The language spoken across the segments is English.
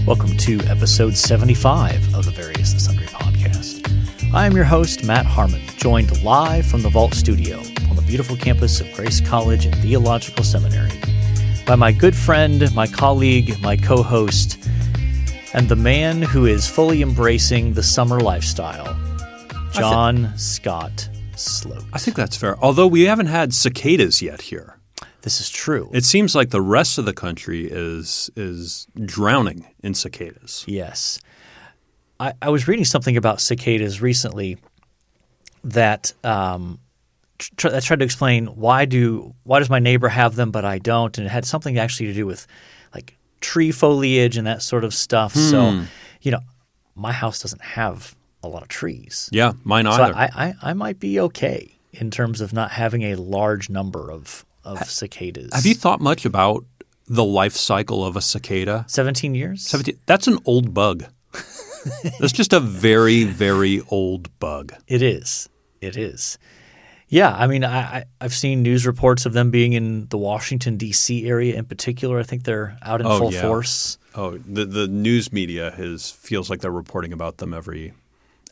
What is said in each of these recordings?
Welcome to episode 75 of the Various and Sundry podcast. I am your host, Matt Harmon, joined live from the Vault Studio on the beautiful campus of Grace College and Theological Seminary by my good friend, my colleague, my co-host, and the man who is fully embracing the summer lifestyle, John Scott Sloat. I think that's fair, although we haven't had cicadas yet here. This is true. It seems like the rest of the country is drowning in cicadas. Yes. I was reading something about cicadas recently that I tried to explain why does my neighbor have them but I don't, and it had something actually to do with like tree foliage and that sort of stuff. So, my house doesn't have a lot of trees. Yeah, mine So either. I might be okay in terms of not having a large number of cicadas. Have you thought much about the life cycle of a cicada? 17 years? 17. That's an old bug. That's just a very, very old bug. It is. It is. Yeah, I mean, I've seen news reports of them being in the Washington, D.C. area in particular. I think they're out in full force. Oh, the news media feels like they're reporting about them every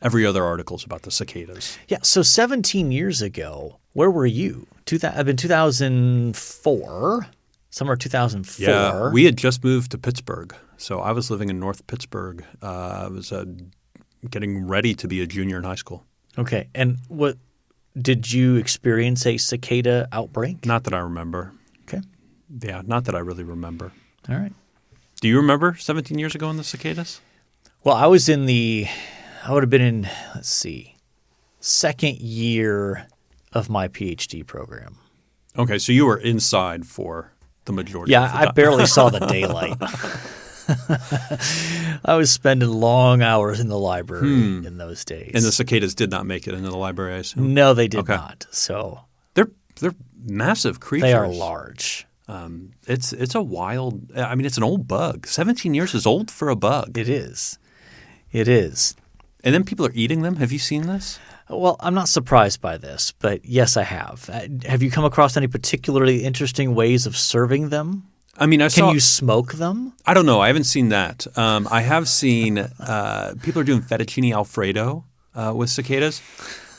other article's about the cicadas. Yeah, so 17 years ago, where were you? I've been 2004, summer 2004. Yeah, we had just moved to Pittsburgh. So I was living in North Pittsburgh. I was getting ready to be a junior in high school. Okay, and what did you experience a cicada outbreak? Not that I remember. Okay. Yeah, not that I really remember. All right. Do you remember 17 years ago in the cicadas? Well, I would have been in, second year of my PhD program. Okay, so you were inside for the majority of the time. Yeah, I barely saw the daylight. I was spending long hours in the library in those days. And the cicadas did not make it into the library, I assume? No, they did not. So They're massive creatures. They are large. It's a wild – I mean, it's an old bug. 17 years is old for a bug. It is. It is. And then people are eating them. Have you seen this? Well, I'm not surprised by this, but yes, I have. Have you come across any particularly interesting ways of serving them? I mean, Can you smoke them? I don't know. I haven't seen that. I have seen people are doing fettuccine Alfredo with cicadas,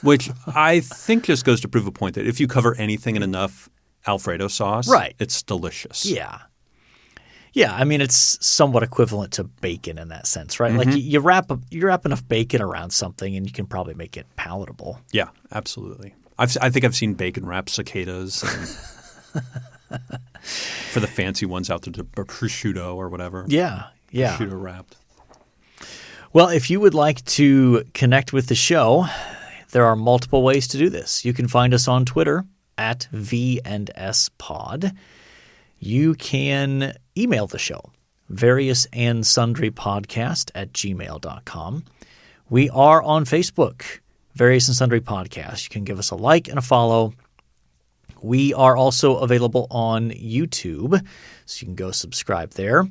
which I think just goes to prove a point that if you cover anything in enough Alfredo sauce, it's delicious. Yeah. Yeah, I mean, it's somewhat equivalent to bacon in that sense, right? Mm-hmm. Like you wrap enough bacon around something and you can probably make it palatable. Yeah, absolutely. I think I've seen bacon wrapped cicadas for the fancy ones out there, the prosciutto or whatever. Yeah. Prosciutto wrapped. Well, if you would like to connect with the show, there are multiple ways to do this. You can find us on Twitter at V&S You can email the show, variousandsundrypodcast@gmail.com. We are on Facebook, Various and Sundry Podcast. You can give us a like and a follow. We are also available on YouTube, so you can go subscribe there.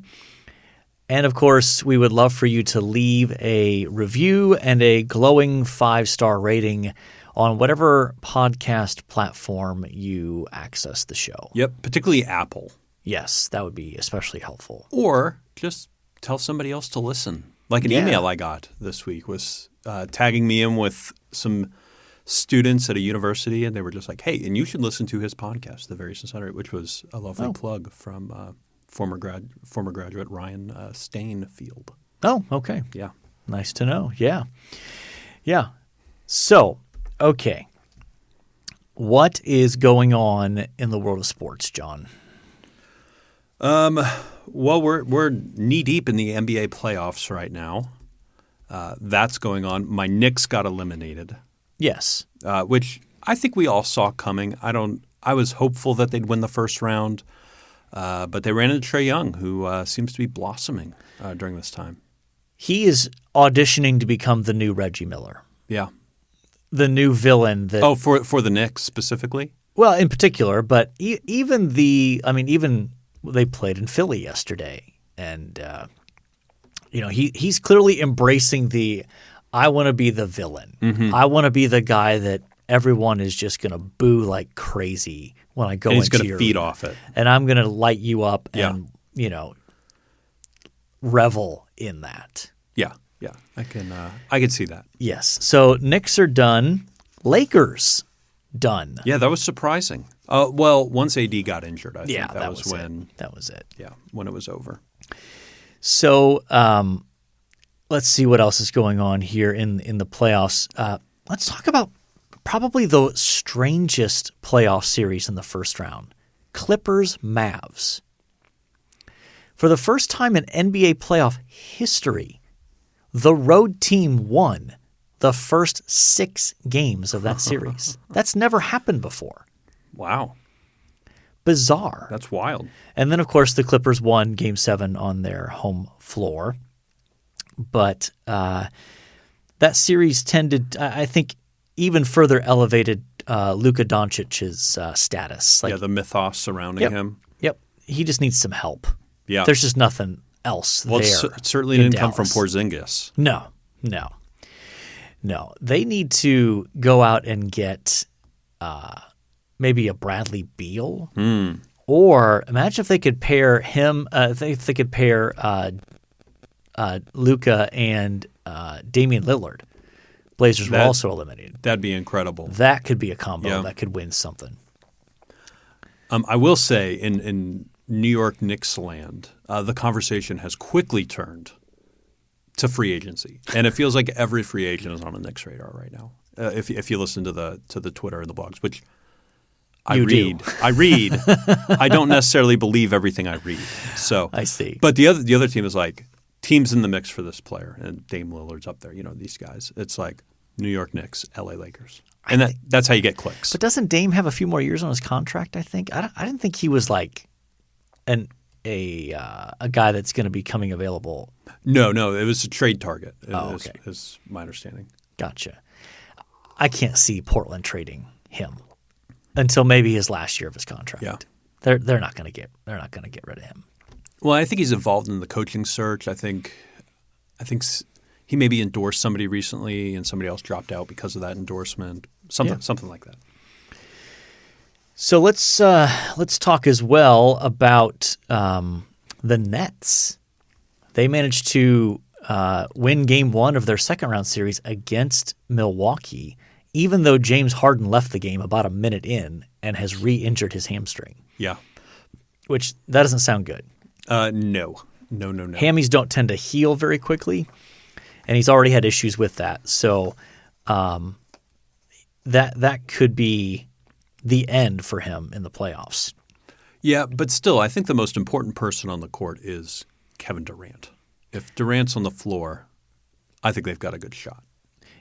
And, of course, we would love for you to leave a review and a glowing 5-star rating on whatever podcast platform you access the show. Yep, particularly Apple. Yes, that would be especially helpful. Or just tell somebody else to listen. Like an email I got this week was tagging me in with some students at a university, and they were just like, hey, and you should listen to his podcast, The Various and Sundry, which was a lovely plug from former graduate Ryan Stainfield. Oh, okay. Yeah. Nice to know. Yeah. Yeah. So, okay. What is going on in the world of sports, John? Well, we're knee deep in the NBA playoffs right now. That's going on. My Knicks got eliminated. Yes. Which I think we all saw coming. I was hopeful that they'd win the first round, but they ran into Trae Young, who seems to be blossoming during this time. He is auditioning to become the new Reggie Miller. Yeah. The new villain that – for the Knicks specifically? Well, in particular, but even they played in Philly yesterday, and he's clearly embracing the I want to be the villain. Mm-hmm. I want to be the guy that everyone is just going to boo like crazy when I go into your – he's going to feed off it. And I'm going to light you up and, revel in that. Yeah. I can see that. Yes. So Knicks are done. Lakers done. Yeah, that was surprising. Well, once AD got injured, I think that was when that was it. Yeah, when it was over. So let's see what else is going on here in the playoffs. Let's talk about probably the strangest playoff series in the first round. Clippers-Mavs. For the first time in NBA playoff history, the road team won the first 6 games of that series. That's never happened before. Wow. Bizarre. That's wild. And then, of course, the Clippers won Game 7 on their home floor. But that series tended, I think, even further elevated Luka Doncic's status. The mythos surrounding him. Yep. He just needs some help. Yeah. There's just nothing else there. It certainly didn't come from Porzingis. No. They need to go out and get maybe a Bradley Beal. Or imagine if they could pair him if they could pair Luka and Damian Lillard. Blazers were also eliminated. That'd be incredible. That could be a combo that could win something. I will say in New York Knicks land, the conversation has quickly turned to free agency, and it feels like every free agent is on the Knicks radar right now. If you listen to the Twitter and the blogs, which I read. I don't necessarily believe everything I read. So I see. But the other team is like teams in the mix for this player, and Dame Lillard's up there. You know, these guys. It's like New York Knicks, LA Lakers, and that's how you get clicks. But doesn't Dame have a few more years on his contract? I think I didn't think he was like a guy that's going to be coming available. No, it was a trade target. Okay. Is my understanding. Gotcha. I can't see Portland trading him until maybe his last year of his contract. Yeah. They're not going to get rid of him. Well, I think he's involved in the coaching search. I think he maybe endorsed somebody recently, and somebody else dropped out because of that endorsement. Something like that. So let's talk as well about the Nets. They managed to win Game 1 of their second round series against Milwaukee, even though James Harden left the game about a minute in and has re-injured his hamstring. Yeah. Which, that doesn't sound good. No. Hammies don't tend to heal very quickly, and he's already had issues with that. So that could be the end for him in the playoffs. Yeah, but still, I think the most important person on the court is Kevin Durant. If Durant's on the floor, I think they've got a good shot.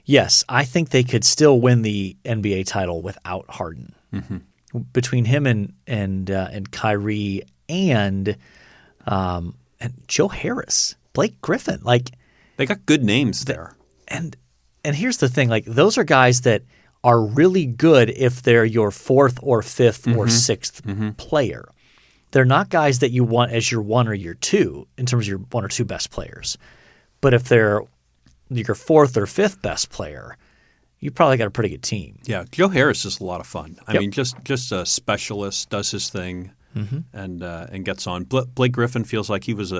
Yes, I think they could still win the NBA title without Harden. Mm-hmm. Between him and Kyrie and Joe Harris, Blake Griffin, they got good names there. And here's the thing, those are guys that are really good if they're your fourth or fifth or sixth player. They're not guys that you want as your one or your two in terms of your one or two best players. But if they're your fourth or fifth best player, you probably got a pretty good team. Yeah, Joe Harris is a lot of fun. I mean, just a specialist, does his thing, and gets on. Blake Griffin feels like he was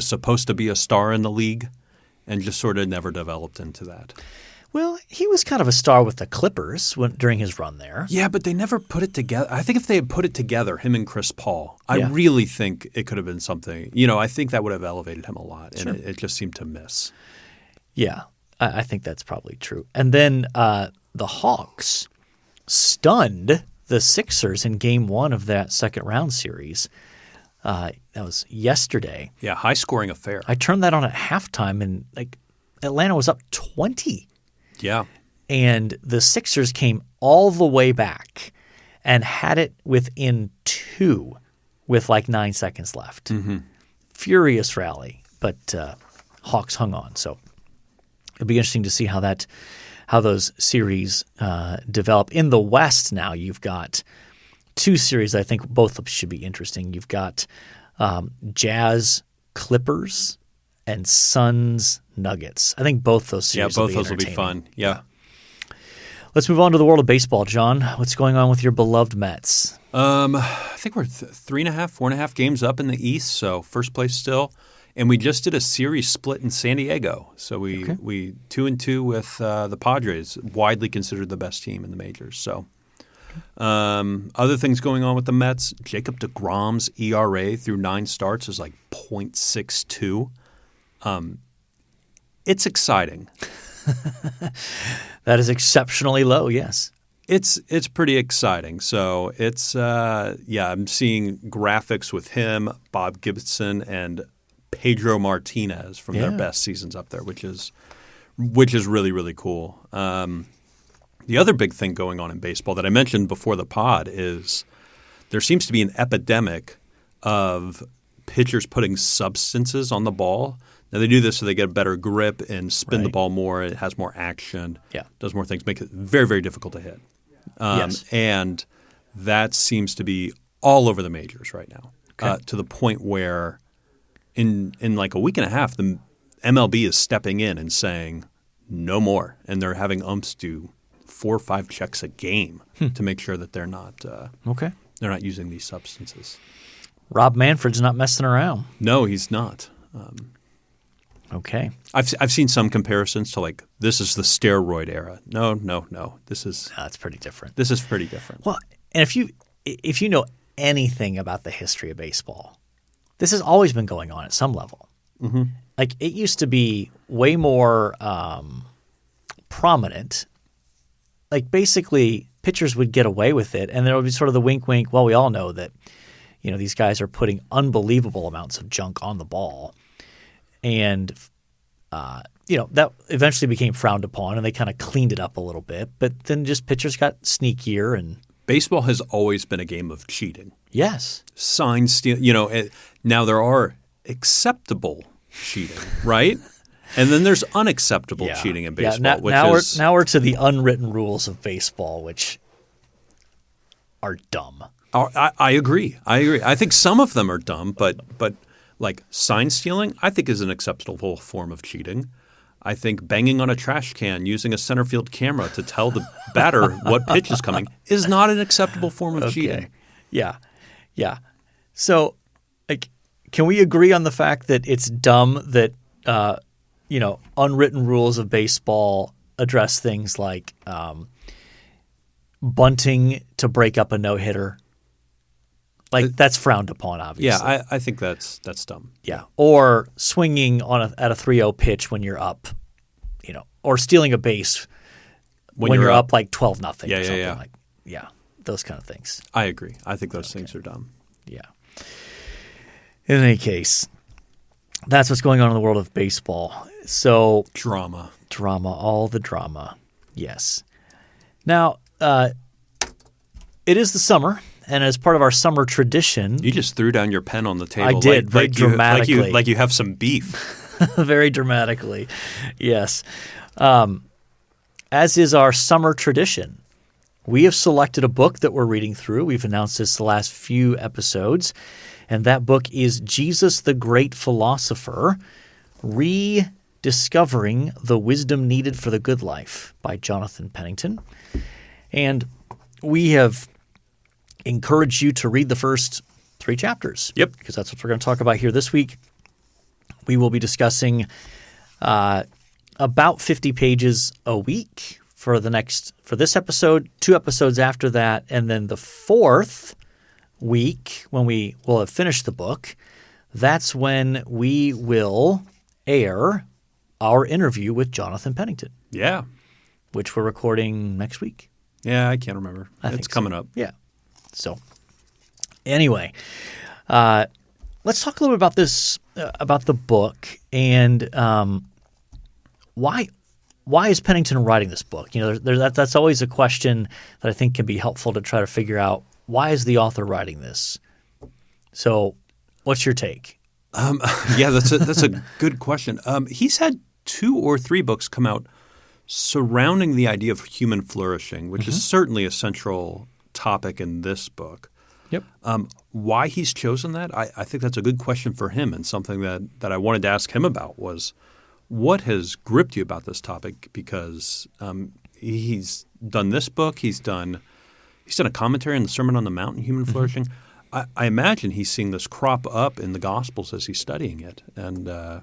supposed to be a star in the league, and just sort of never developed into that. Well, he was kind of a star with the Clippers during his run there. Yeah, but they never put it together. I think if they had put it together, him and Chris Paul, I really think it could have been something. I think that would have elevated him a lot, and it just seemed to miss. Yeah, I think that's probably true. And then the Hawks stunned the Sixers in Game 1 of that second round series. That was yesterday. Yeah, high-scoring affair. I turned that on at halftime, and Atlanta was up 20. Yeah. And the Sixers came all the way back and had it within 2 with 9 seconds left. Mm-hmm. Furious rally, but Hawks hung on. So it'll be interesting to see how those series develop. In the West now, you've got 2 series I think both of should be interesting. You've got Jazz Clippers and Suns Nuggets. I think both those series will be fun. Yeah. Let's move on to the world of baseball, John. What's going on with your beloved Mets? I think we're 3.5, 4.5 games up in the East, so first place still. And we just did a series split in San Diego. So we 2-2 with the Padres, widely considered the best team in the majors. So other things going on with the Mets, Jacob deGrom's ERA through 9 starts is like .62. It's exciting. That is exceptionally low, yes. It's pretty exciting. So it's I'm seeing graphics with him, Bob Gibson, and Pedro Martinez from their best seasons up there, which is really, really cool. The other big thing going on in baseball that I mentioned before the pod is there seems to be an epidemic of pitchers putting substances on the ball. Now, they do this so they get a better grip and spin the ball more. It has more action, does more things, makes it very, very difficult to hit. And that seems to be all over the majors right now, to the point where in like a week and a half, the MLB is stepping in and saying no more, and they're having umps do 4 or 5 checks a game to make sure that they're not they're not using these substances. Rob Manfred's not messing around. No, he's not. Okay. I've seen some comparisons to like this is the steroid era. No. That's pretty different. This is pretty different. Well, and if you know anything about the history of baseball, this has always been going on at some level. Mm-hmm. Like it used to be way more prominent. Like basically pitchers would get away with it, and there would be sort of the wink, wink. Well, we all know that these guys are putting unbelievable amounts of junk on the ball, and that eventually became frowned upon, and they kind of cleaned it up a little bit. But then just pitchers got sneakier, and baseball has always been a game of cheating. Yes, sign steal. Now there are acceptable cheating, right? And then there's unacceptable cheating in baseball. Now we're to the unwritten rules of baseball, which are dumb. I agree. I think some of them are dumb, but like sign stealing, I think is an acceptable form of cheating. I think banging on a trash can using a center field camera to tell the batter what pitch is coming is not an acceptable form of cheating. Yeah. So, like, can we agree on the fact that it's dumb that unwritten rules of baseball address things like bunting to break up a no-hitter? Like that's frowned upon, obviously. Yeah, I think that's dumb. Yeah, or swinging at a 3-0 pitch when you're up, or stealing a base when you're up like 12-0. Yeah, those kind of things. I agree. I think those things are dumb. Yeah. In any case, that's what's going on in the world of baseball. So drama, all the drama. Yes. Now, it is the summer. And as part of our summer tradition, you just threw down your pen on the table. I did, very dramatically. Like you have some beef. Very dramatically, yes. As is our summer tradition, we have selected a book that we're reading through. We've announced this the last few episodes, and that book is Jesus the Great Philosopher, Rediscovering the Wisdom Needed for the Good Life by Jonathan Pennington. And we have encourage you to read the first 3 chapters. Yep. Because that's what we're going to talk about here this week. We will be discussing about 50 pages a week for this episode, 2 episodes after that, and then the 4th week when we will have finished the book, that's when we will air our interview with Jonathan Pennington. Yeah. Which we're recording next week. Yeah, I can't remember. It's coming up. Yeah. So, anyway, let's talk a little bit about this, about the book, and why is Pennington writing this book? That's always a question that I think can be helpful to try to figure out. Why is the author writing this? So, what's your take? Yeah, that's a good question. He's had 2 or 3 books come out surrounding the idea of human flourishing, which is certainly a central topic in this book. Yep. Why he's chosen that, I think that's a good question for him, and something that I wanted to ask him about was what has gripped you about this topic, because he's done this book, he's done a commentary on the Sermon on the Mount and human flourishing. I imagine he's seeing this crop up in the Gospels as he's studying it and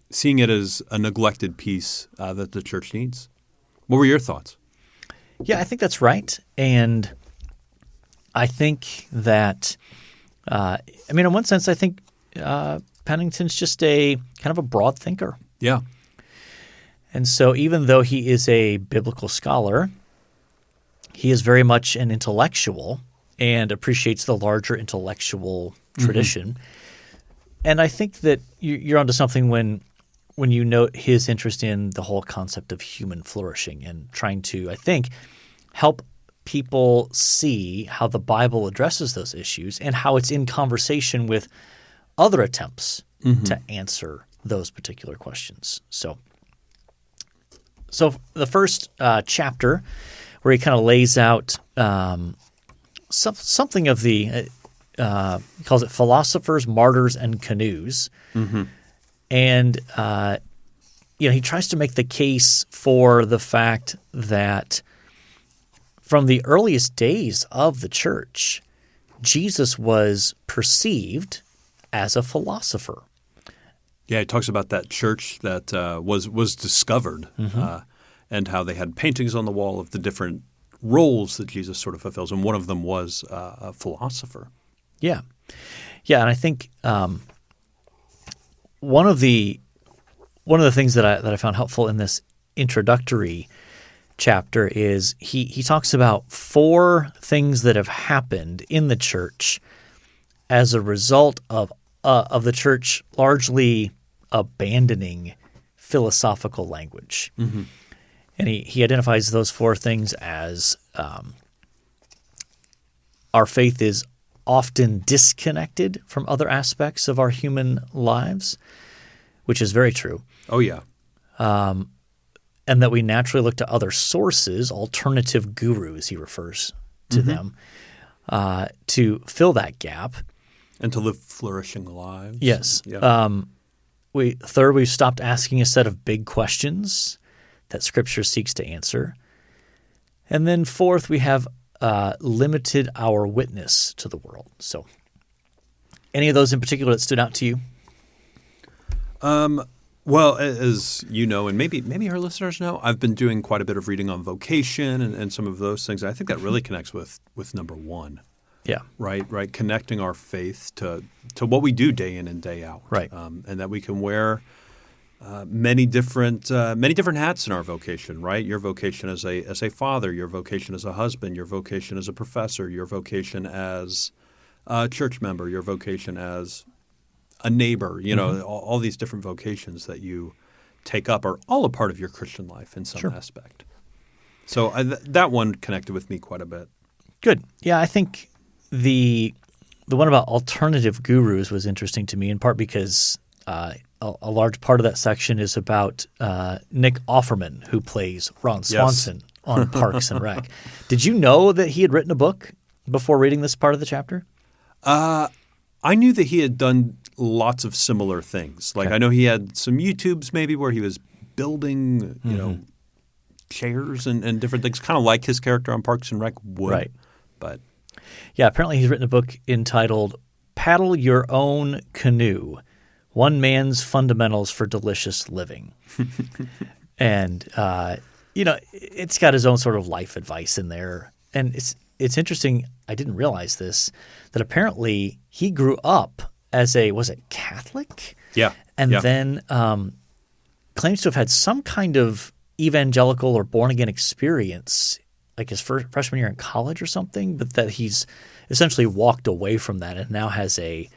seeing it as a neglected piece that the church needs. What were your thoughts? Yeah, I think that's right. And I think that, in one sense, I think Pennington's just a kind of a broad thinker. Yeah. And so even though he is a biblical scholar, he is very much an intellectual and appreciates the larger intellectual tradition. Mm-hmm. And I think that you're onto something when you note his interest in the whole concept of human flourishing and trying to, I think, help people see how the Bible addresses those issues and how it's in conversation with other attempts to answer those particular questions. So the first chapter where he kind of lays out something of the he calls it philosophers, martyrs, and canoes. Mm-hmm. And he tries to make the case for the fact that from the earliest days of the church, Jesus was perceived as a philosopher. Yeah, he talks about that church that was discovered and how they had paintings on the wall of the different roles that Jesus sort of fulfills, and one of them was a philosopher. Yeah. Yeah, and I think one of the things that I found helpful in this introductory chapter is he talks about 4 things that have happened in the church as a result of the church largely abandoning philosophical language. Mm-hmm. And he identifies those 4 things as our faith is often disconnected from other aspects of our human lives, which is very true. Oh, yeah. And that we naturally look to other sources, alternative gurus, he refers to them, to fill that gap. And to live flourishing lives. Yes. Yeah. Third, we've stopped asking a set of big questions that Scripture seeks to answer. And then fourth, we have limited our witness to the world. So any of those in particular that stood out to you? Well, as you know, and maybe our listeners know, I've been doing quite a bit of reading on vocation and some of those things. I think that really connects with number 1. Yeah. Right. Connecting our faith to what we do day in and day out. Right. And that we can wear many different hats in our vocation. Right. Your vocation as a father, your vocation as a husband, your vocation as a professor, your vocation as a church member, your vocation as a neighbor. You know, all these different vocations that you take up are all a part of your Christian life in some aspect. So that one connected with me quite a bit. Good. Yeah, I think the one about alternative gurus was interesting to me, in part because a large part of that section is about Nick Offerman, who plays Ron Swanson on Parks and Rec. Did you know that he had written a book before reading this part of the chapter? I knew that he had done lots of similar things. Like I know he had some YouTubes maybe where he was building, you know, chairs and different things, kind of like his character on Parks and Rec would. Right. But yeah, apparently he's written a book entitled Paddle Your Own Canoe, One Man's Fundamentals for Delicious Living. And, it's got his own sort of life advice in there. And it's interesting, I didn't realize this, that apparently he grew up as was it Catholic? Yeah. And then claims to have had some kind of evangelical or born-again experience like his freshman year in college or something, but that he's essentially walked away from that and now has a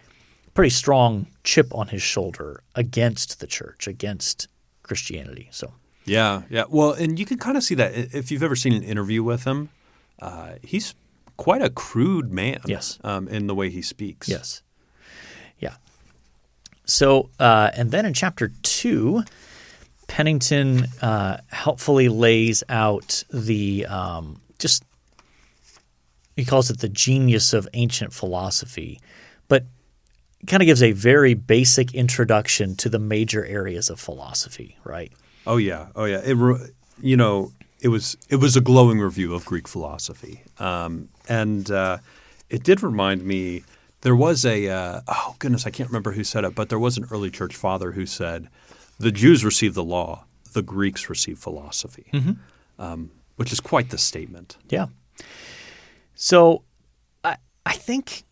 pretty strong chip on his shoulder against the church, against Christianity. So yeah. Well, and you can kind of see that if you've ever seen an interview with him. He's quite a crude man. Yes. In the way he speaks. Yes. Yeah. So and then in chapter 2, Pennington helpfully lays out the he calls it the genius of ancient philosophy, but kind of gives a very basic introduction to the major areas of philosophy, right? Oh yeah. It was a glowing review of Greek philosophy, and it did remind me There was oh goodness, I can't remember who said it, but there was an early church father who said, the Jews received the law, the Greeks received philosophy, which is quite the statement. Yeah. So I think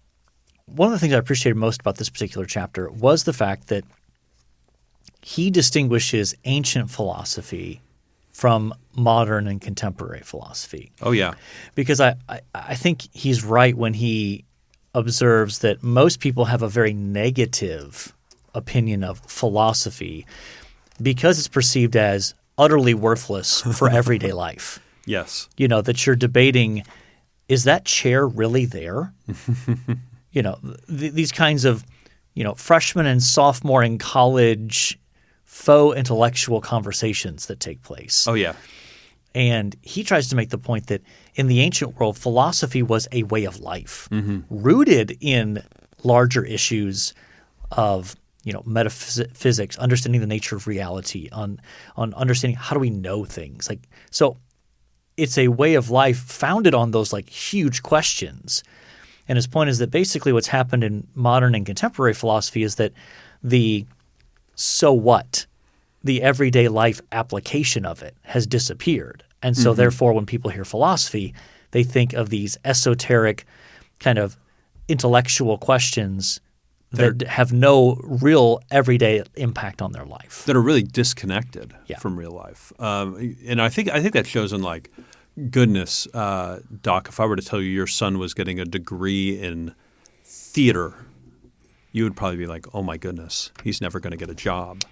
one of the things I appreciated most about this particular chapter was the fact that he distinguishes ancient philosophy from modern and contemporary philosophy. Oh, yeah. Because I think he's right when he observes that most people have a very negative opinion of philosophy because it's perceived as utterly worthless for everyday life. Yes. That you're debating, is that chair really there? These kinds of, freshman and sophomore in college faux intellectual conversations that take place. Oh, yeah. And he tries to make the point that in the ancient world, philosophy was a way of life, rooted in larger issues of metaphysics, understanding the nature of reality, on understanding how do we know things. So it's a way of life founded on those huge questions. And his point is that basically what's happened in modern and contemporary philosophy is that the so what, the everyday life application of it has disappeared. And so therefore when people hear philosophy, they think of these esoteric kind of intellectual questions that have no real everyday impact on their life. That are really disconnected from real life. And I think that shows in goodness, Doc, if I were to tell you your son was getting a degree in theater, you would probably be like, oh my goodness, he's never going to get a job.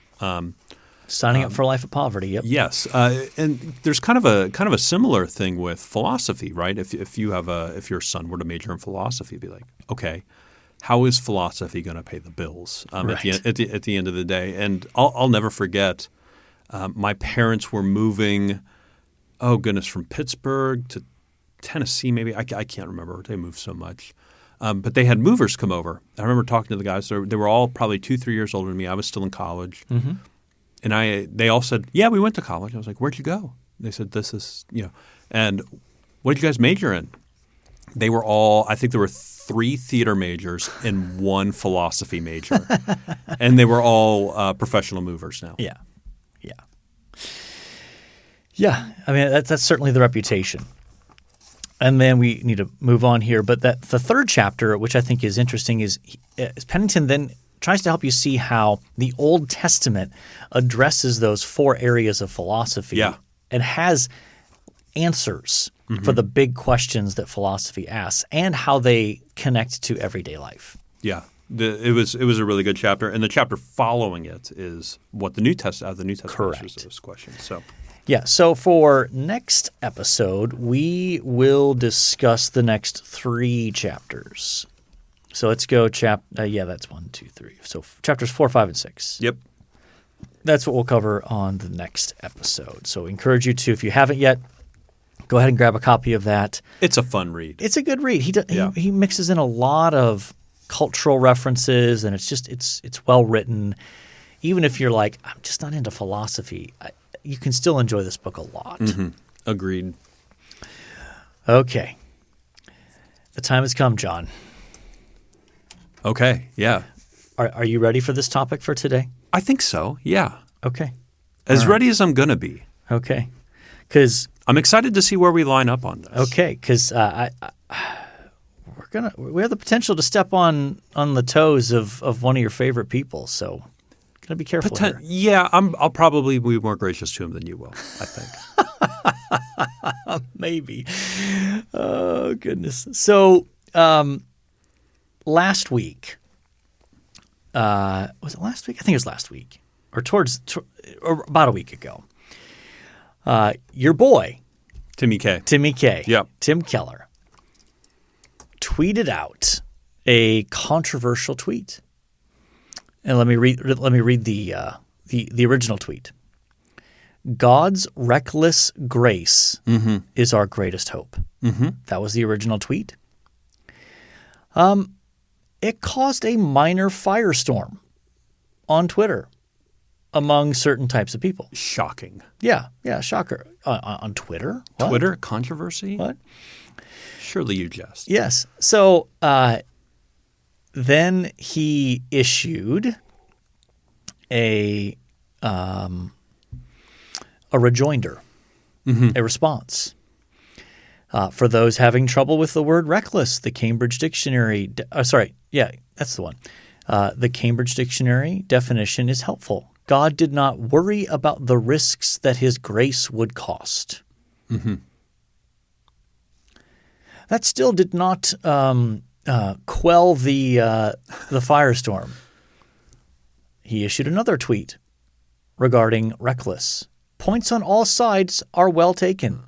Signing up for a life of poverty. Yep. Yes, and there's kind of a similar thing with philosophy, right? If your son were to major in philosophy, you'd be like, okay, how is philosophy going to pay the bills right. at the end of the day? And I'll never forget, my parents were moving. Oh goodness, from Pittsburgh to Tennessee, maybe I can't remember. They moved so much. But they had movers come over. I remember talking to the guys. They were all probably 2-3 years older than me. I was still in college. And they all said, yeah, we went to college. I was like, where'd you go? They said, this is, and what did you guys major in? They were all, I think there were 3 theater majors and 1 philosophy major. And they were all professional movers now. Yeah. Yeah. Yeah. I mean, that's certainly the reputation. And then we need to move on here. But the third chapter, which I think is interesting, is Pennington then tries to help you see how the Old Testament addresses those 4 areas of philosophy and has answers for the big questions that philosophy asks and how they connect to everyday life. Yeah. It was a really good chapter. And the chapter following it is what the New Testament answers those questions. So. Yeah, so for next episode, we will discuss the next 3 chapters. So let's go that's 1, 2, 3. So chapters 4, 5, and 6. Yep. That's what we'll cover on the next episode. So I encourage you to, if you haven't yet, go ahead and grab a copy of that. It's a fun read. It's a good read. He mixes in a lot of cultural references, and it's well written. Even if you're like, I'm just not into philosophy, you can still enjoy this book a lot. Agreed. Okay. The time has come, John. Okay, yeah. Are you ready for this topic for today? I think so, yeah. Okay. As ready as I'm going to be. Okay. Because I'm excited to see where we line up on this. Okay, because we have the potential to step on the toes of one of your favorite people, so gotta be careful here. Yeah, I'll probably be more gracious to him than you will, I think. Maybe. Oh, goodness. So last week, was it last week? I think it was last week, or about a week ago. Your boy, Timmy K. Yep. Tim Keller, tweeted out a controversial tweet. And let me read the original tweet. God's reckless grace is our greatest hope. That was the original tweet. It caused a minor firestorm on Twitter among certain types of people. Shocking. Yeah, shocker. On Twitter? What? Twitter controversy? What? Surely you jest. Yes. So then he issued a rejoinder, a response. For those having trouble with the word reckless, the Cambridge Dictionary that's the one. The Cambridge Dictionary definition is helpful. God did not worry about the risks that his grace would cost. Mm-hmm. That still did not quell the firestorm. He issued another tweet regarding reckless. Points on all sides are well taken.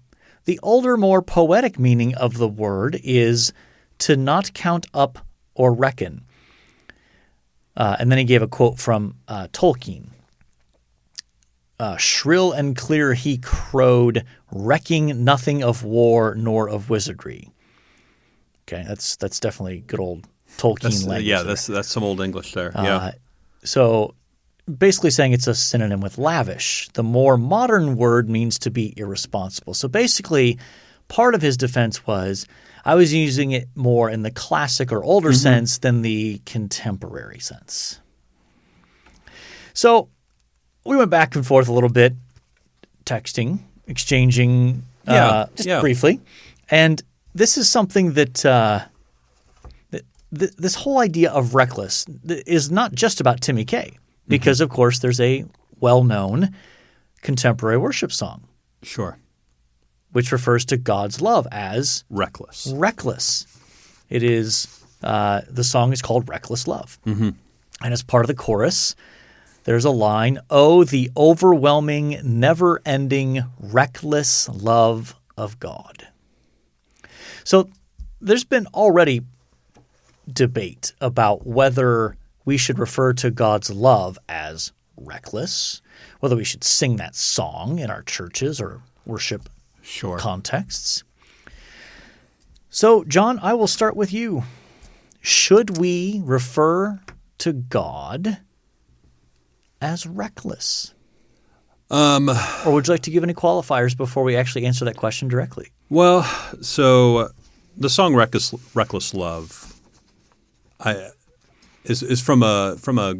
The older, more poetic meaning of the word is to not count up or reckon. And then he gave a quote from Tolkien. Shrill and clear he crowed, recking nothing of war nor of wizardry. Okay, that's definitely good old Tolkien language. Yeah, that's some old English there. Yeah. So basically saying it's a synonym with lavish. The more modern word means to be irresponsible. So basically, part of his defense was I was using it more in the classic or older sense than the contemporary sense. So we went back and forth a little bit, texting, exchanging briefly. And this is something that this whole idea of reckless is not just about Timmy K, because, of course, there's a well-known contemporary worship song. Sure. Which refers to God's love as reckless. Reckless. It is the song is called Reckless Love. Mm-hmm. And as part of the chorus, there's a line, "Oh, the overwhelming, never-ending, reckless love of God." So there's been already debate about whether we should refer to God's love as reckless, whether we should sing that song in our churches or worship contexts. So, John, I will start with you. Should we refer to God as reckless? Or would you like to give any qualifiers before we actually answer that question directly? Well, so the song "Reckless Love" is from a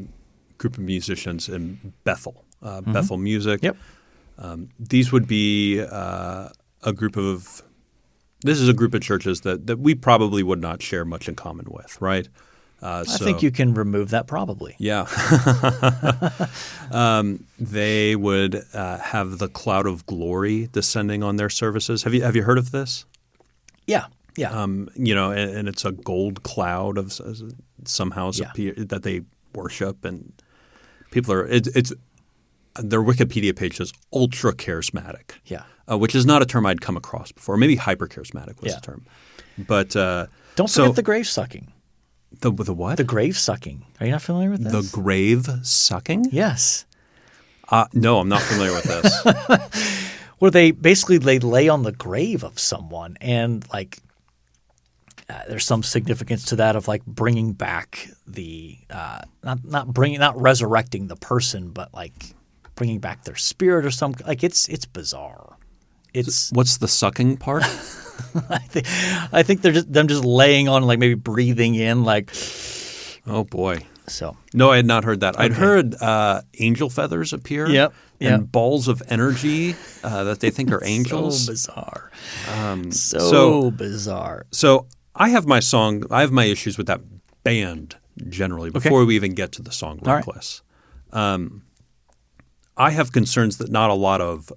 group of musicians in Bethel, Bethel Music. Yep. These would be a group of – this is a group of churches that we probably would not share much in common with, right? I think you can remove that probably. Yeah. They would have the cloud of glory descending on their services. Have you heard of this? Yeah. Yeah. And it's a gold cloud of some house that they worship, and people are it's their Wikipedia page is ultra charismatic. Yeah. Which is not a term I'd come across before. Maybe hyper charismatic was the term. But don't forget the grave sucking. The what? The grave sucking. Are you not familiar with this? The grave sucking? Yes. No, I'm not familiar with this. Where they lay on the grave of someone, and there's some significance to that of bringing back the not resurrecting the person, but bringing back their spirit or something. It's bizarre. What's the sucking part? I think they're just laying on, maybe breathing in, Oh boy. So no, I had not heard that. Okay. I'd heard angel feathers appear. Yep. And balls of energy that they think are angels. So bizarre. Bizarre. So I have my issues with that band generally before we even get to the song Reckless. Right. I have concerns that not a lot of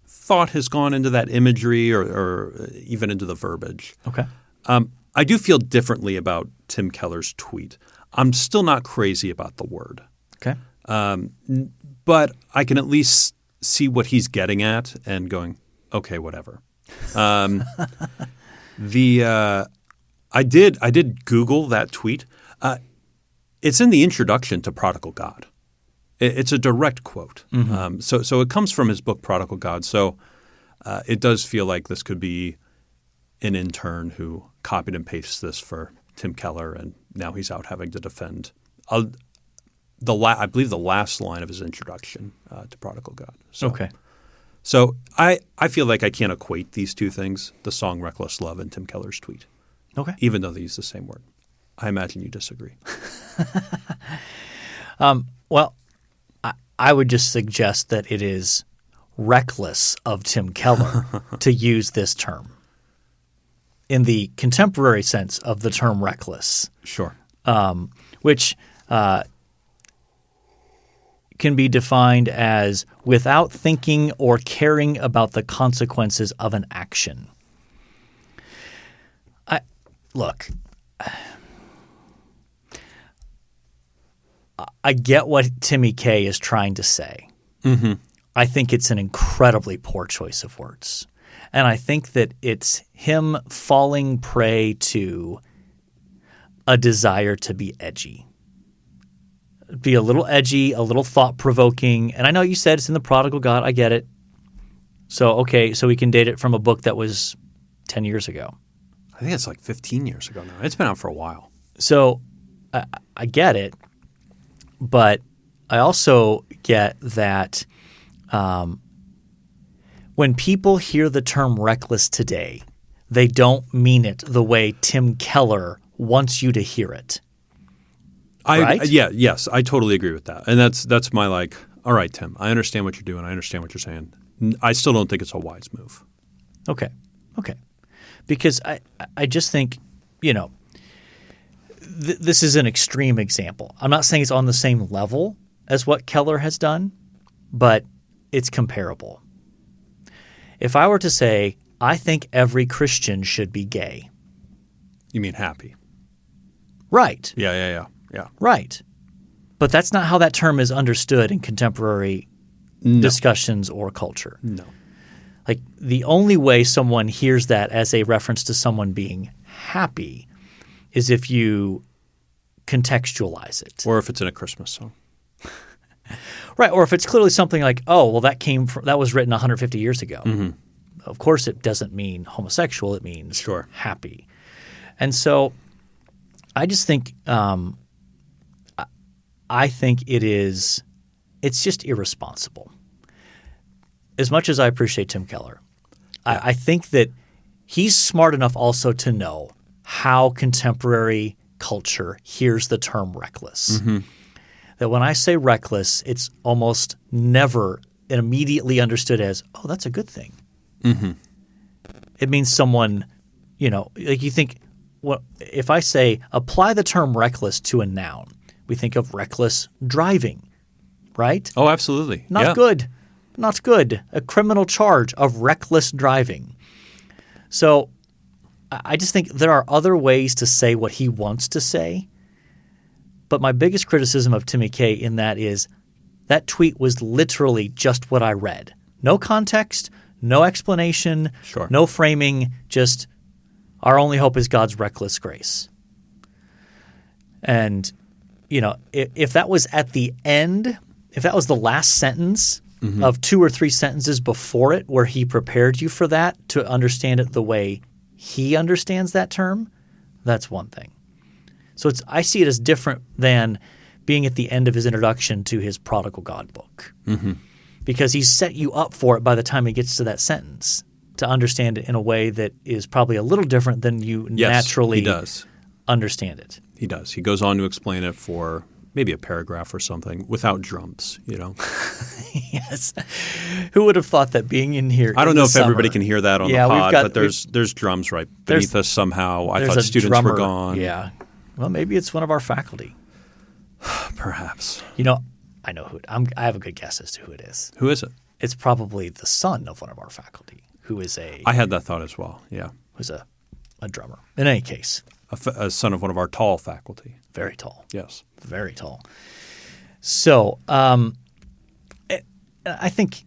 thought has gone into that imagery or even into the verbiage. Okay. I do feel differently about Tim Keller's tweet. I'm still not crazy about the word. Okay. But I can at least see what he's getting at and going, okay, whatever. I did Google that tweet. It's in the introduction to Prodigal God. It's a direct quote. Mm-hmm. So it comes from his book Prodigal God. So it does feel like this could be an intern who copied and pasted this for Tim Keller, and now he's out having to defend I believe the last line of his introduction to Prodigal God. So I feel like I can't equate these two things, the song Reckless Love and Tim Keller's tweet. Okay. Even though they use the same word. I imagine you disagree. Well, I would just suggest that it is reckless of Tim Keller to use this term in the contemporary sense of the term reckless. Sure. Which can be defined as without thinking or caring about the consequences of an action. Look, I get what Timmy K is trying to say. Mm-hmm. I think it's an incredibly poor choice of words. And I think that it's him falling prey to a desire to be edgy. Be a little edgy, a little thought-provoking. And I know you said it's in The Prodigal God. I get it. So, okay, so we can date it from a book that was 10 years ago. I think it's like 15 years ago now. It's been out for a while. So I get it. But I also get that when people hear the term reckless today, they don't mean it the way Tim Keller wants you to hear it. Right? Yes, I totally agree with that. And that's my all right, Tim, I understand what you're doing. I understand what you're saying. I still don't think it's a wise move. Okay. Because I just think, this is an extreme example. I'm not saying it's on the same level as what Keller has done, but it's comparable. If I were to say, I think every Christian should be gay. You mean happy? Right. Yeah. Right. But that's not how that term is understood in contemporary discussions or culture. No. Like the only way someone hears that as a reference to someone being happy is if you contextualize it. Or if it's in a Christmas song. Right. Or if it's clearly something like, oh, well, that was written 150 years ago. Mm-hmm. Of course, it doesn't mean homosexual. It means sure. Happy. And so I just think I think it's just irresponsible. As much as I appreciate Tim Keller, yeah. I think that he's smart enough also to know how contemporary culture hears the term reckless. Mm-hmm. That when I say reckless, it's almost never immediately understood as, oh, that's a good thing. Mm-hmm. It means someone, like you think, well, if I say apply the term reckless to a noun, we think of reckless driving, right? Oh, absolutely. Not good. Not good. A criminal charge of reckless driving. So I just think there are other ways to say what he wants to say. But my biggest criticism of Timmy K in that is that tweet was literally just what I read. No context, no explanation, sure. No framing, just our only hope is God's reckless grace. And, if that was at the end, if that was the last sentence mm-hmm. of 2 or 3 sentences before it where he prepared you for that to understand it the way he understands that term, that's one thing. So I see it as different than being at the end of his introduction to his Prodigal God book. Mm-hmm. Because he's set you up for it by the time he gets to that sentence to understand it in a way that is probably a little different than you naturally he does. Understand it. He does. He goes on to explain it for maybe a paragraph or something without drums, Yes. Who would have thought that being in here I don't know if everybody can hear that on the pod, but there's drums right beneath us somehow. I thought students were gone. Yeah. Well, maybe it's one of our faculty. Perhaps. I know who I have a good guess as to who it is. Who is it? It's probably the son of one of our faculty who is I had that thought as well, yeah. Who's a drummer. In any case. A son of one of our tall faculty. Very tall. Yes. Very tall. So I think,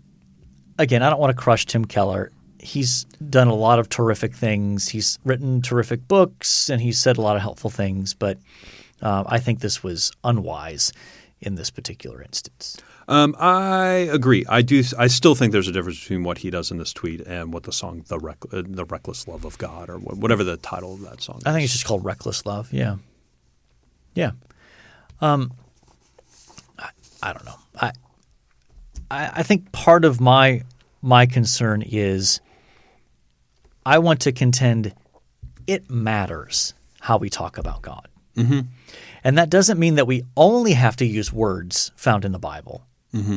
again, I don't want to crush Tim Keller. He's done a lot of terrific things. He's written terrific books, and he's said a lot of helpful things. But I think this was unwise in this particular instance. I agree. I still think there's a difference between what he does in this tweet and what the song "The Reckless Love of God" or whatever the title of that song is. I think it's just called "Reckless Love." Yeah. Yeah. I don't know. I think part of my concern is I want to contend it matters how we talk about God. And that doesn't mean that we only have to use words found in the Bible,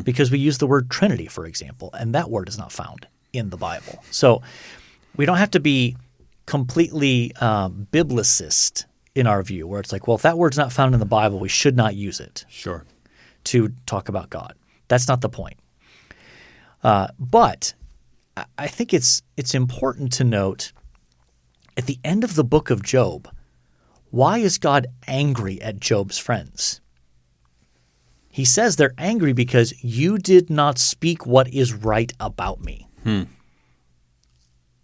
because we use the word Trinity, for example, and that word is not found in the Bible. So we don't have to be completely biblicist in our view, where it's like, well, if that word's not found in the Bible, we should not use it to talk about God. That's not the point. But I think it's important to note at the end of the book of Job, why is God angry at Job's friends? He says they're angry because you did not speak what is right about me.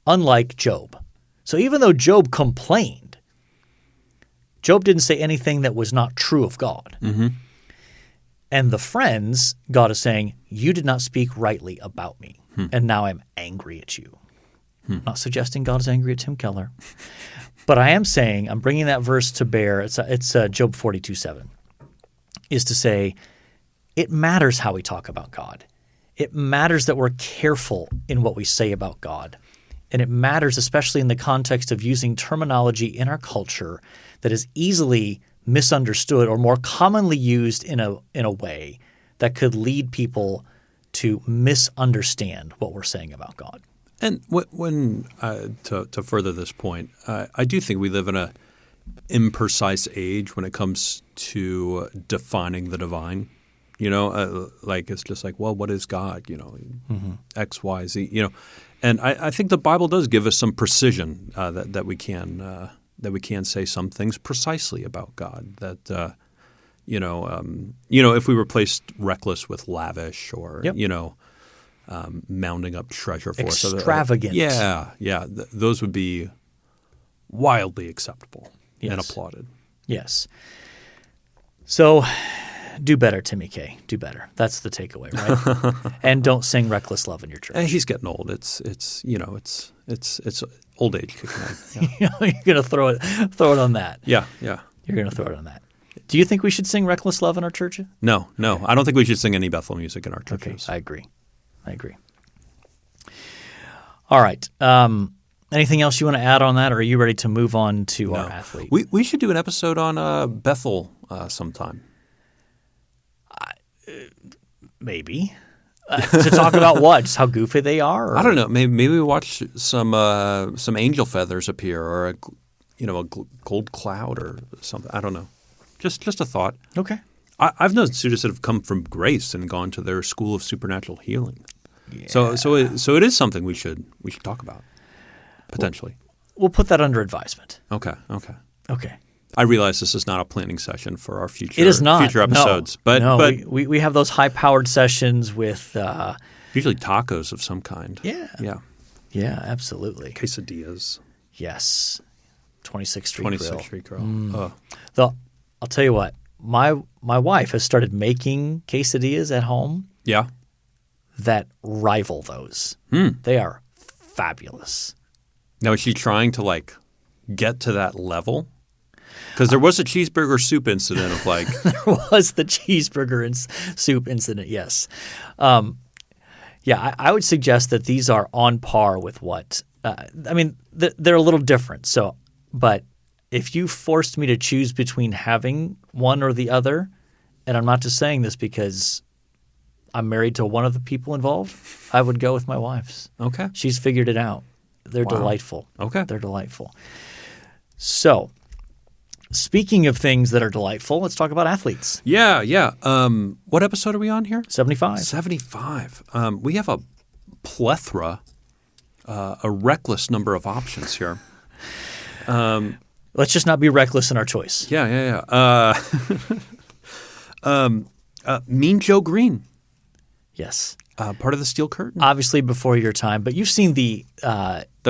Unlike Job. So even though Job complained, Job didn't say anything that was not true of God. And the friends, God is saying, you did not speak rightly about me, and now I'm angry at you. Not suggesting God is angry at Tim Keller. But I am saying, I'm bringing that verse to bear, it's Job 42:7, is to say it matters how we talk about God. It matters that we're careful in what we say about God. And it matters especially in the context of using terminology in our culture that is easily misunderstood or more commonly used in a way that could lead people to misunderstand what we're saying about God. And when to further this point, I do think we live in a imprecise age when it comes to defining the divine. Like it's just like, well, what is God? X, Y, Z. And I think the Bible does give us some precision that we can say some things precisely about God. That if we replaced reckless with lavish, or mounting up treasure for us, extravagant. Those would be wildly acceptable and applauded. Yes. So do better, Timmy K. Do better. That's the takeaway, right? And don't sing "Reckless Love" in your church. He's getting old. It's old age kicking in. You're gonna throw it on that. Yeah. You're gonna throw it on that. Do you think we should sing "Reckless Love" in our church? No. Okay. I don't think we should sing any Bethel music in our churches. Okay, I agree. All right. Anything else you want to add on that, or are you ready to move on to our athlete? We should do an episode on Bethel sometime. Maybe. To talk about what? Just how goofy they are? Or? I don't know. Maybe we watch some angel feathers appear, or a gold cloud or something. I don't know. Just a thought. Okay. I've known students that have come from Grace and gone to their school of supernatural healing. Yeah. So it is something we should talk about potentially. We'll put that under advisement. Okay. I realize this is not a planning session for our future. It is not. Future episodes, but we have those high-powered sessions with usually tacos of some kind. Yeah, absolutely. Quesadillas. Yes, 26th Street 26th Grill. Street Grill. Though I'll tell you what, my wife has started making quesadillas at home. Yeah, that rival those. They are fabulous. Now, is she trying to get to that level? Because there was a cheeseburger soup incident of There was the cheeseburger and soup incident, yes. I would suggest that these are on par with what they're a little different. So, but if you forced me to choose between having one or the other, and I'm not just saying this because I'm married to one of the people involved, I would go with my wife's. Okay. She's figured it out. They're delightful. Okay. They're delightful. So, speaking of things that are delightful, let's talk about athletes. Yeah. What episode are we on here? 75. 75. We have a plethora, a reckless number of options here. Let's just not be reckless in our choice. Yeah. Mean Joe Greene. Yes. Part of the Steel Curtain. Obviously before your time, but you've seen the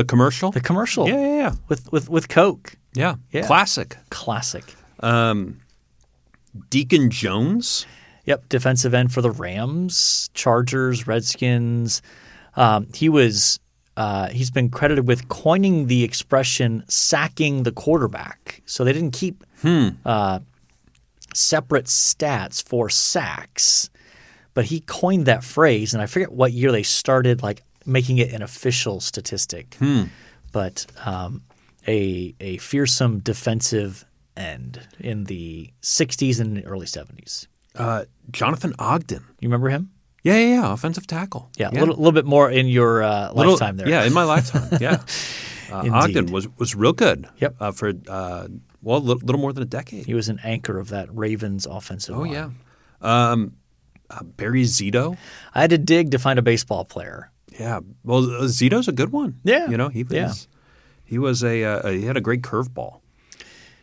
commercial? The commercial. Yeah. With Coke. Yeah. Classic. Deacon Jones. Yep. Defensive end for the Rams, Chargers, Redskins. He's been credited with coining the expression sacking the quarterback. So they didn't keep separate stats for sacks, but he coined that phrase, and I forget what year they started making it an official statistic. But a fearsome defensive end in the 60s and early 70s? Jonathan Ogden. You remember him? Yeah. Offensive tackle. Yeah, a little bit more in your lifetime there. Yeah, in my lifetime. Yeah. Ogden was real good. Yep. For a little more than a decade. He was an anchor of that Ravens offensive line. Yeah. Barry Zito. I had to dig to find a baseball player. Yeah. Well, Zito's a good one. Yeah. He was he had a great curveball.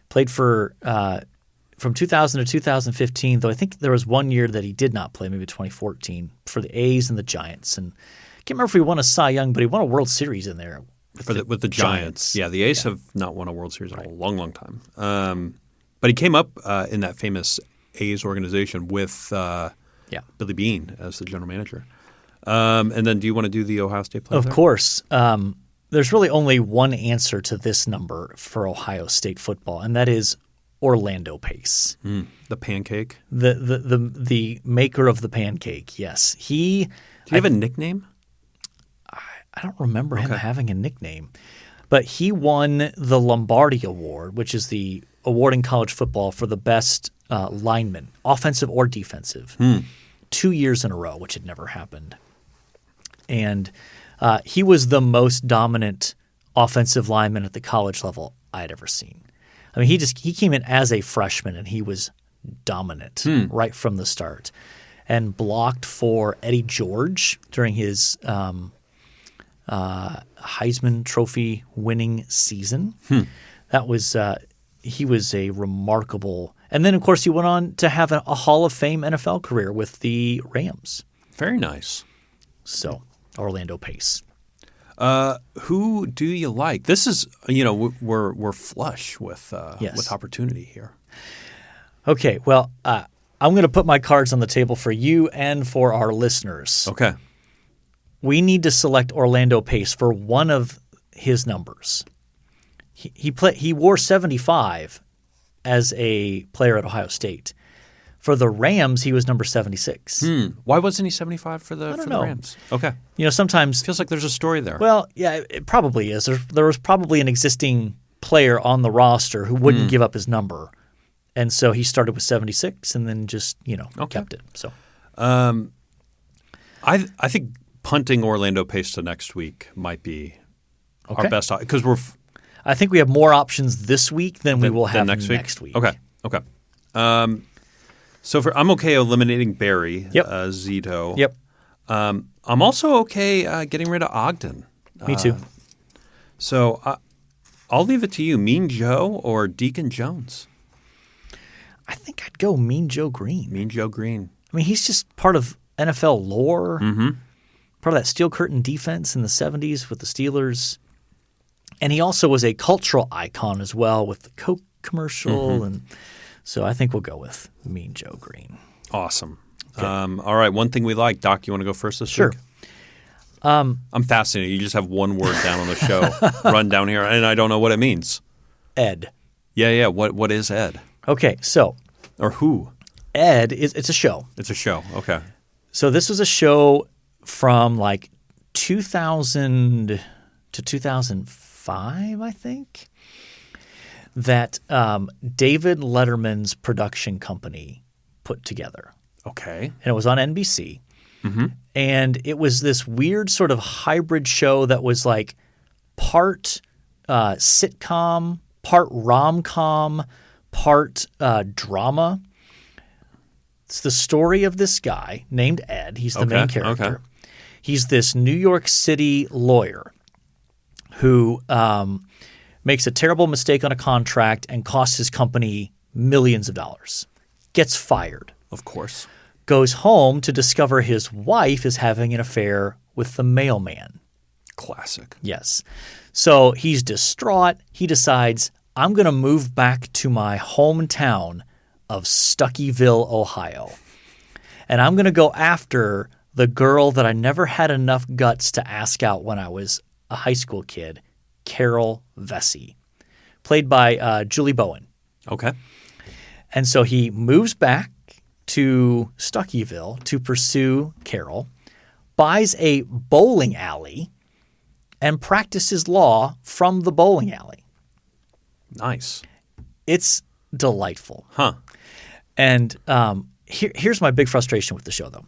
Played for from 2000 to 2015, though I think there was one year that he did not play, maybe 2014, for the A's and the Giants. And I can't remember if he won a Cy Young, but he won a World Series in there. With the Giants. Yeah, the A's have not won a World Series in a long, long time. But he came up in that famous A's organization with Billy Beane as the general manager. And then do you want to do the Ohio State player? Of course. There's really only one answer to this number for Ohio State football, and that is Orlando Pace. The pancake? The maker of the pancake, yes. Do you have a nickname? I don't remember him having a nickname. But he won the Lombardi Award, which is the award in college football for the best lineman, offensive or defensive, 2 years in a row, which had never happened. And he was the most dominant offensive lineman at the college level I had ever seen. I mean, he came in as a freshman, and he was dominant right from the start, and blocked for Eddie George during his Heisman Trophy winning season. That was he was a remarkable. And then, of course, he went on to have a Hall of Fame NFL career with the Rams. Very nice. So, Orlando Pace. Who do you like? This is, we're flush with opportunity here. Okay, well, I'm going to put my cards on the table for you and for our listeners. Okay. We need to select Orlando Pace for one of his numbers. He wore 75 as a player at Ohio State. For the Rams, he was number 76. Why wasn't he 75 for the know. Rams? Okay. Sometimes feels like there's a story there. Well, yeah, it probably is. There was probably an existing player on the roster who wouldn't give up his number, and so he started with 76 and then just kept it. So, I think punting Orlando Pace to next week might be our best because I think we have more options this week than we will have next week. Okay. So I'm okay eliminating Barry, Zito. Yep. I'm also okay getting rid of Ogden. Me too. So I'll leave it to you. Mean Joe or Deacon Jones? I think I'd go Mean Joe Greene. Mean Joe Greene. I mean, he's just part of NFL lore, part of that steel curtain defense in the 70s with the Steelers. And he also was a cultural icon as well with the Coke commercial. And so I think we'll go with Mean Joe Greene. Awesome. Okay. All right. One thing we like. Doc, you want to go first this week? I'm fascinated. You just have one word down on the show. Run down here, and I don't know what it means. Ed. Yeah. What is Ed? Okay, so. Or who? Ed, it's a show. It's a show. Okay. So this was a show from like 2000 to 2005, I think, that David Letterman's production company put together. Okay. And it was on NBC. And it was this weird sort of hybrid show that was like part sitcom, part rom-com, part drama. It's the story of this guy named Ed. He's the main character. Okay. He's this New York City lawyer who makes a terrible mistake on a contract and costs his company millions of dollars. Gets fired. Of course. Goes home to discover his wife is having an affair with the mailman. Classic. Yes. So he's distraught. He decides, I'm going to move back to my hometown of Stuckyville, Ohio. And I'm going to go after the girl that I never had enough guts to ask out when I was a high school kid, Carol Vesey, played by Julie Bowen. Okay. And so he moves back to Stuckyville to pursue Carol, buys a bowling alley, and practices law from the bowling alley. Nice. It's delightful. Huh. And here's my big frustration with the show, though.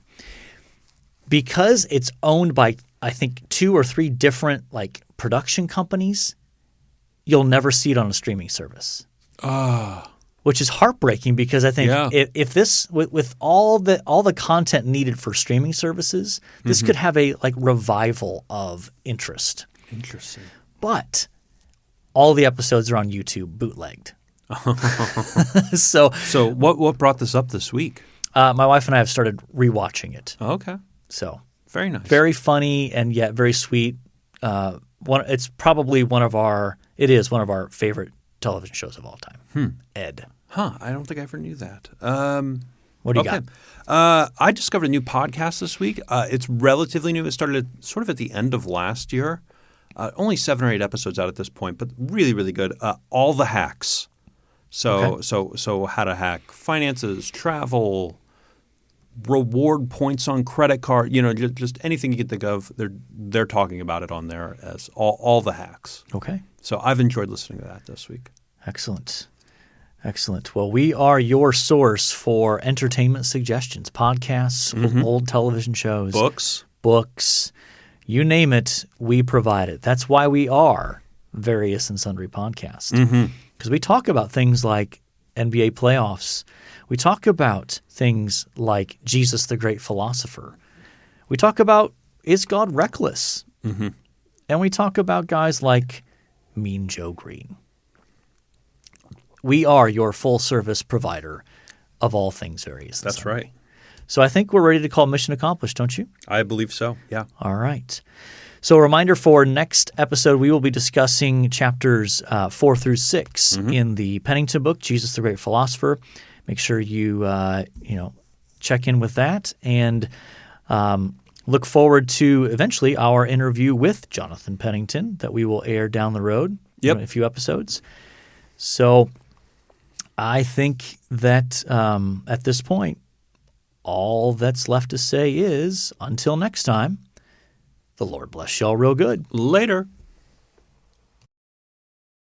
Because it's owned by, I think, 2 or 3 different like production companies, you'll never see it on a streaming service. Which is heartbreaking because I think if this with all the content needed for streaming services, this could have a like revival of interest. Interesting. But all the episodes are on YouTube bootlegged. So what brought this up this week? My wife and I have started rewatching it. Okay. So very nice. Very funny and yet very sweet. It's probably one of our favorite television shows of all time. Ed. Huh. I don't think I ever knew that. What do you got? I discovered a new podcast this week. It's relatively new. It started sort of at the end of last year. Only 7 or 8 episodes out at this point, but really, really good. All the hacks. So how to hack finances, travel, reward points on credit card. Just anything you can think of. They're talking about it on there as all the hacks. Okay. So I've enjoyed listening to that this week. Excellent. Well, we are your source for entertainment suggestions, podcasts, old television shows, books, you name it, we provide it. That's why we are Various and Sundry Podcast. Because we talk about things like NBA playoffs. We talk about things like Jesus the Great Philosopher. We talk about, is God reckless? And we talk about guys like Mean Joe Greene. We are your full-service provider of all things Various. That's right. So I think we're ready to call mission accomplished, don't you? I believe so, yeah. All right. So a reminder for next episode, we will be discussing chapters 4 through 6 in the Pennington book, Jesus the Great Philosopher. Make sure you check in with that and look forward to eventually our interview with Jonathan Pennington that we will air down the road in a few episodes. So I think that at this point, all that's left to say is, until next time, the Lord bless y'all real good. Later.